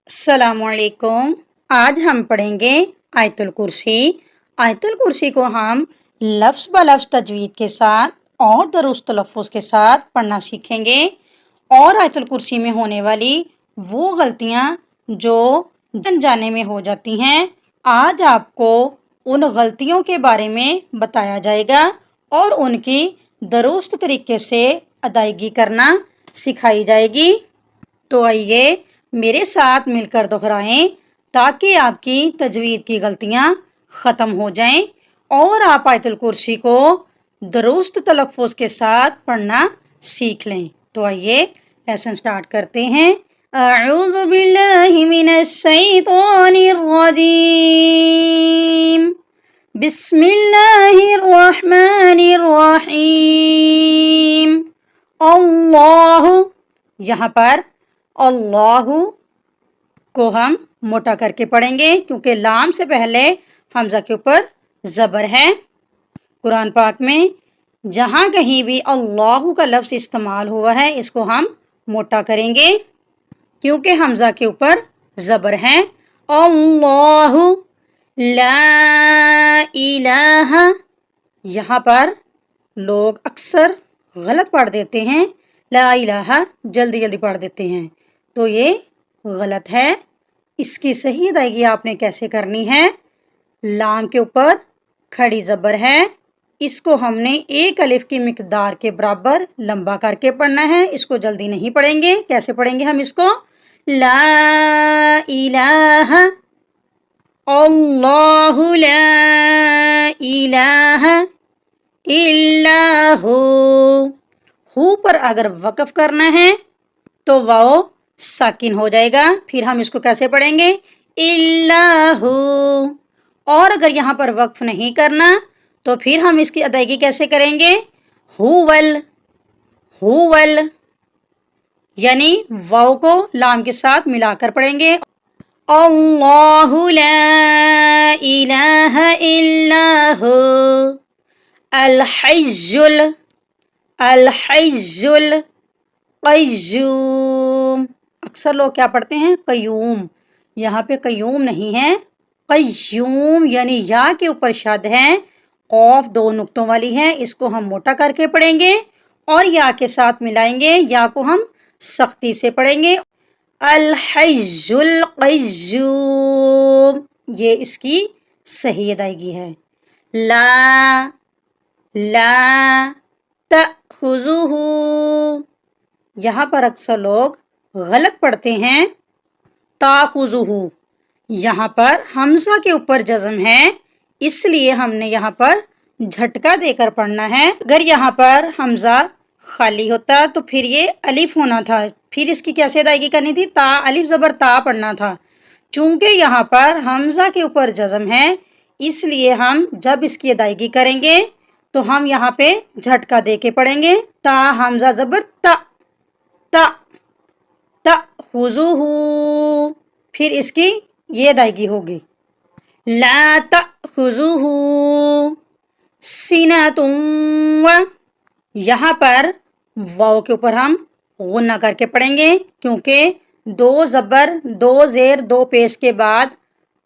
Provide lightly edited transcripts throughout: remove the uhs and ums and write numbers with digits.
अस्सलाम वालेकुम। आज हम पढ़ेंगे आयतुल कुर्सी। आयतुल कुर्सी को हम लफ्ज़ ब लफ्ज़ तजवीद के साथ और दुरुस्त तलफ़्फ़ुज़ के साथ पढ़ना सीखेंगे और आयतुल कुर्सी में होने वाली वो गलतियाँ जो जाने में हो जाती हैं, आज आपको उन गलतियों के बारे में बताया जाएगा और उनकी दुरुस्त तरीके से अदायगी करना सिखाई जाएगी। तो आइए मेरे साथ मिलकर दोहराएं ताकि आपकी तजवीद की गलतियां ख़त्म हो जाएं और आप आयतुल कुर्सी को दुरुस्त तलफ़्फ़ुज़ के साथ पढ़ना सीख लें। तो आइए लेसन स्टार्ट करते हैं। अऊज़ु बिल्लाहि मिनश शैतानिर रजीम। बिस्मिल्लाहिर रहमानिर रहीम। अल्लाहु, यहाँ पर अल्लाहु को हम मोटा करके पढ़ेंगे क्योंकि लाम से पहले हमजा के ऊपर ज़बर है। कुरान पाक में जहाँ कहीं भी अल्लाहु का लफ्ज़ इस्तेमाल हुआ है इसको हम मोटा करेंगे क्योंकि हमजा के ऊपर ज़बर है। अल्लाहु ला इलाहा, यहाँ पर लोग अक्सर गलत पढ़ देते हैं, ला इलाहा जल्दी जल्दी पढ़ देते हैं, तो ये गलत है। इसकी सही अदायगी आपने कैसे करनी है? लाम के ऊपर खड़ी ज़बर है, इसको हमने एक अलिफ की मिकदार के बराबर लंबा करके पढ़ना है। इसको जल्दी नहीं पढ़ेंगे। कैसे पढ़ेंगे हम इसको? ला इलाहा, अल्लाहु ला इलाहा इल्लाहु। हु पर अगर वक़्फ़ करना है तो वाओ साकिन हो जाएगा। फिर हम इसको कैसे पढ़ेंगे? इल्लाहु। और अगर यहाँ पर वक्फ नहीं करना तो फिर हम इसकी अदायगी कैसे करेंगे? हुवल, हुवल, यानी वाओ को लाम के साथ मिलाकर पढ़ेंगे। अल्लाहु ला इलाहा इल्लाहु अल हय्युल, अल हय्युल क़य्यूम। अक्सर लोग क्या पढ़ते हैं? क़य्यूम। यहाँ पे क़य्यूम नहीं है, क़य्यूम, यानी या के ऊपर शद है, क़ाफ दो नुक्तों वाली है। इसको हम मोटा करके पढ़ेंगे और या के साथ मिलाएंगे, या को हम सख्ती से पढ़ेंगे। अल हय्युल क़य्यूम, ये इसकी सही अदायगी है। ला, ला तख़ुज़ुहु, यहाँ पर अक्सर लोग गलत पढ़ते हैं, ताख़ुज़ुहु। यहाँ पर हमज़ा के ऊपर जज़म है, इसलिए हमने यहाँ पर झटका देकर पढ़ना है। अगर यहाँ पर हमज़ा खाली होता तो फिर ये अलिफ होना था, फिर इसकी कैसे अदायगी करनी थी? ता अलिफ ज़बर ता पढ़ना था। चूंकि यहाँ पर हमज़ा के ऊपर जज़म है, इसलिए हम जब इसकी अदायगी करेंगे तो हम यहाँ पे झटका दे के पढ़ेंगे। ता हमज़ा ज़बर ता, ता, तख़ुज़ुहु, फिर इसकी ये अदायगी होगी। ला तख़ुज़ुहु सिनतुन व, यहाँ पर वाव के ऊपर हम गुन्ना करके पढ़ेंगे क्योंकि दो ज़बर, दो ज़ेर, दो पेश के बाद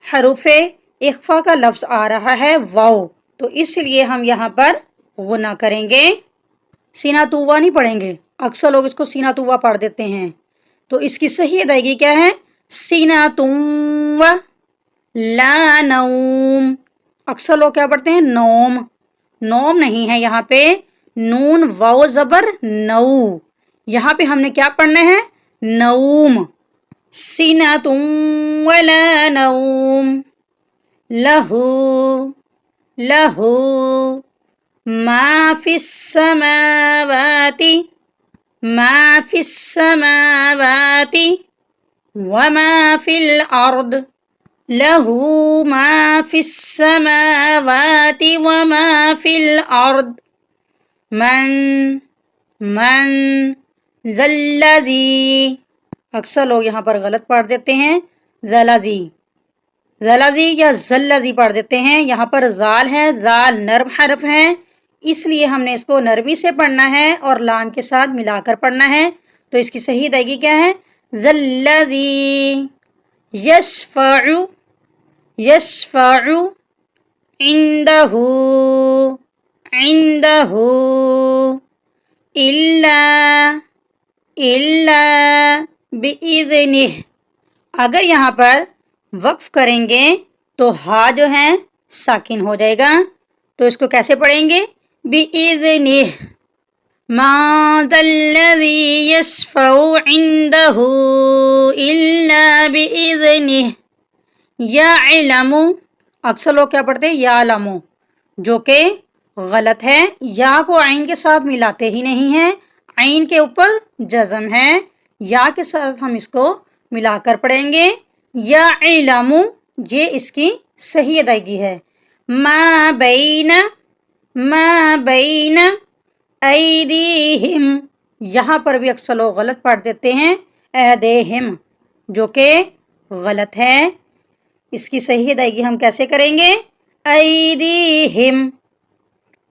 हरूफ़े इख्फ़ा का लफ्ज़ आ रहा है वाव, तो इसलिए हम यहाँ पर गुन्ना करेंगे। सीना तुवा नहीं पढ़ेंगे। अक्सर लोग इसको सीना तुवा पढ़ देते हैं, तो इसकी सही अदायगी क्या है? सीना तुम ला नौम। अक्सर लोग क्या पढ़ते हैं? नौम। नौम नहीं है, यहाँ पे नून वाव ज़बर नऊ, यहाँ पे हमने क्या पढ़ना है? नऊम। सीना तुम ला नऊम लहू, लहू मा फिस समावाति, मा फिस समावाति व मा फिल अर्द, लहू मा फिस समावाति व मा फिल अर्द मन, मन ज़ल्लज़ी। अक्सर लोग यहाँ पर गलत पढ़ देते हैं, ज़लज़ी, ज़लज़ी या ज़ल्लज़ी पढ़ देते हैं। यहाँ पर ज़ाल है, ज़ाल नर्म हर्फ है, इसलिए हमने इसको नरमी से पढ़ना है और लाम के साथ मिलाकर पढ़ना है। तो इसकी सही अदायगी क्या है? ज़ल्लज़ी, यशफ़अु, यशफ़अु, इंदहु, इंदहु, इल्ला, इल्ला बिइज़्निह। अगर यहाँ पर वक्फ करेंगे तो हा जो है साकिन हो जाएगा, तो इसको कैसे पढ़ेंगे? बिइज़्निह। मा ज़ल्लज़ी यशफ़अु इंदहु इल्ला बिइज़्निह। यअलमु, अक्सर लोग क्या पढ़ते हैं? यालमु, जो कि गलत है। या को आइन के साथ मिलाते ही नहीं है, आइन के ऊपर जज़म है, या के साथ हम इसको मिलाकर पढ़ेंगे। यअलमु, ये इसकी सही अदायगी है। मा बैना, मा बैना ऐदीहिम, यहाँ पर भी अक्सर लोग गलत पढ़ देते हैं ऐदेहिम, जो कि गलत है। इसकी सही अदायगी हम कैसे करेंगे? ऐदीहिम।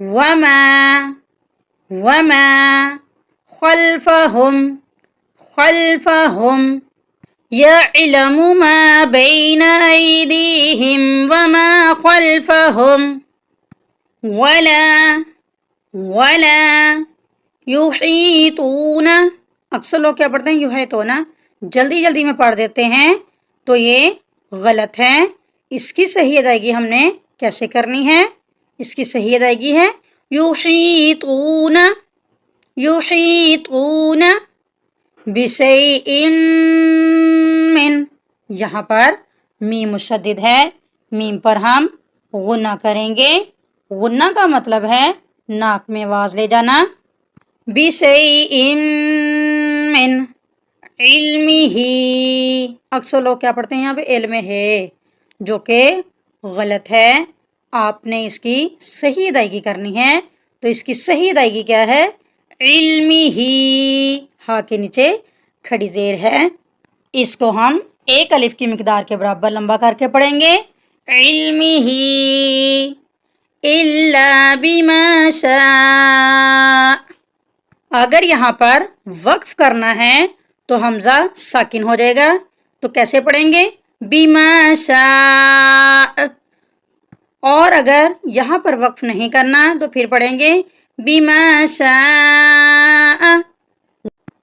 वमा, वमा खल्फहुम, खल्फहुम। यअलमु मा बैना ऐदीहिम वमा खल्फहुम। वला, वला युहीतूना, अक्सर लोग क्या पढ़ते हैं? युहीतूना, जल्दी जल्दी में पढ़ देते हैं, तो ये गलत है। इसकी सही अदायगी हमने कैसे करनी है? इसकी सही अदायगी है युहीतूना, युहीतूना बिशैइन मिन। यहाँ पर मीम मुशद्दिद है, मीम पर हम गुन्ना करेंगे। गुन्ना का मतलब है नाक में आवाज ले जाना। बिशैइन मिन इल्मिही, अक्सर लोग क्या पढ़ते हैं? यहाँ पे इल्म है, जो कि गलत है। आपने इसकी सही अदायगी करनी है, तो इसकी सही अदायगी क्या है? इल्मिही, हा के नीचे खड़ी जेर है। इसको हम एक अलिफ की मिकदार के बराबर लंबा करके पढ़ेंगे। इल्मिही इल्ला बिमा शा। अगर यहाँ पर वक्फ करना है तो हमजा साकिन हो जाएगा, तो कैसे पढ़ेंगे? बिमा शा। और अगर यहाँ पर वक्फ नहीं करना तो फिर पढ़ेंगे बिमा शा।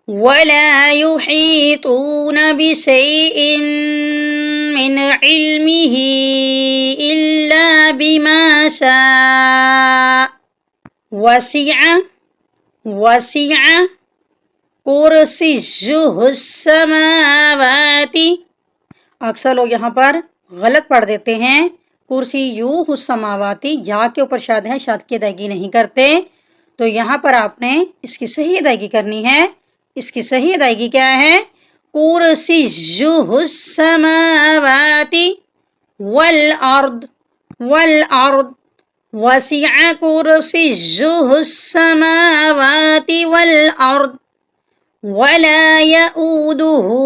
वला युहीतूना बिशैइन मिन इल्मिही इल्ला बिमा शा। वसिअ, वसिअ कुर्सियुहुस समावाति, अक्सर लोग यहाँ पर गलत पढ़ देते हैं। कुर्सियुहुस समावाति, या के ऊपर शाद है, शाद की अदायगी नहीं करते, तो यहाँ पर आपने इसकी सही अदायगी करनी है। इसकी सही अदायगी क्या है? कुर्सियुहुस समावाति वल अर्द, वल अर्द। वसिअ कुर्सियुहुस समावाति वल अर्द वला यऊदुहु।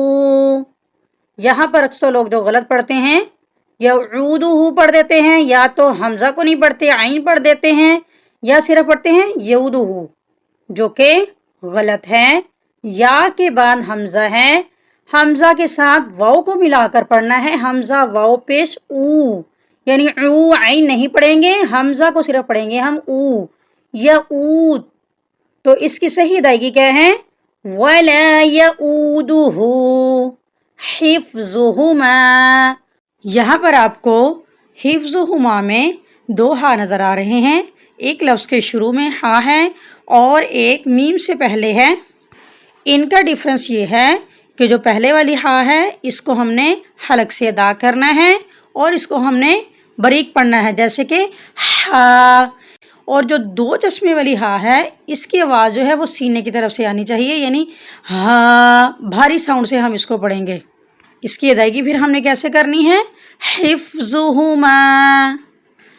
यहाँ पर अक्सर लोग जो गलत पढ़ते हैं, यऊदुहु पढ़ देते हैं, या तो हमजा को नहीं पढ़ते, आइन पढ़ देते हैं, या सिर्फ पढ़ते हैं यऊदुहु, जो कि गलत है। या के बाद हमजा है, हमजा के साथ वाव को मिलाकर पढ़ना है। हमजा वाव पेश ऊ, यानी ऊ आइन नहीं पढ़ेंगे, हमजा को सिर्फ पढ़ेंगे हम ऊ या ऊ। तो इसकी सही अदायगी क्या है? वला यऊदुहु हिफ्जुहुमा। यहाँ पर आपको हिफ्जुहुमा में दो हा नजर आ रहे हैं। एक लफ्ज के शुरू में हा है और एक मीम से पहले है। इनका डिफरेंस ये है कि जो पहले वाली हा है इसको हमने हलक से अदा करना है और इसको हमने बारीक पढ़ना है, जैसे कि हा। और जो दो चश्मे वाली हा है इसकी आवाज़ जो है वो सीने की तरफ से आनी चाहिए, यानी हा, भारी साउंड से हम इसको पढ़ेंगे। इसकी अदायगी फिर हमने कैसे करनी है? हिफ्जुहुमा,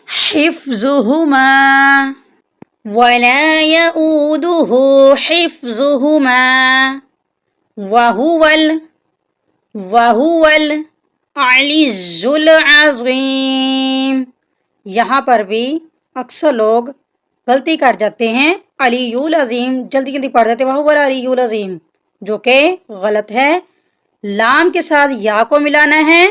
हिफ्जुहुमा वला यऊदुहु हिफ्जुहुमा वहुवल, वहुवल अलीजुल अज़ीम। यहाँ पर भी अक्सर लोग गलती कर जाते हैं, अलीयुल अज़ीम जल्दी जल्दी पढ़ देते, वहुवल अलीयुल अज़ीम, जो कि गलत है। لام کے ساتھ یا کو ملانا ہے،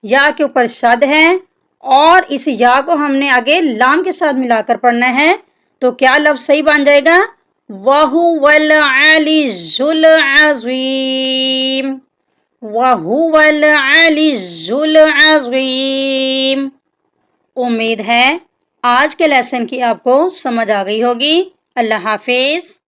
یا کے اوپر شد ہے اور اس یا کو ہم نے آگے لام کے ساتھ ملا کر پڑھنا ہے، تو کیا لفظ صحیح بن جائے گا؟ وَهُوَ الْعَلِيُّ الْعَظِيمُ، وَهُوَ الْعَلِيُّ الْعَظِيمُ۔ امید ہے آج کے لیسن کی آپ کو سمجھ آ گئی ہوگی۔ اللہ حافظ۔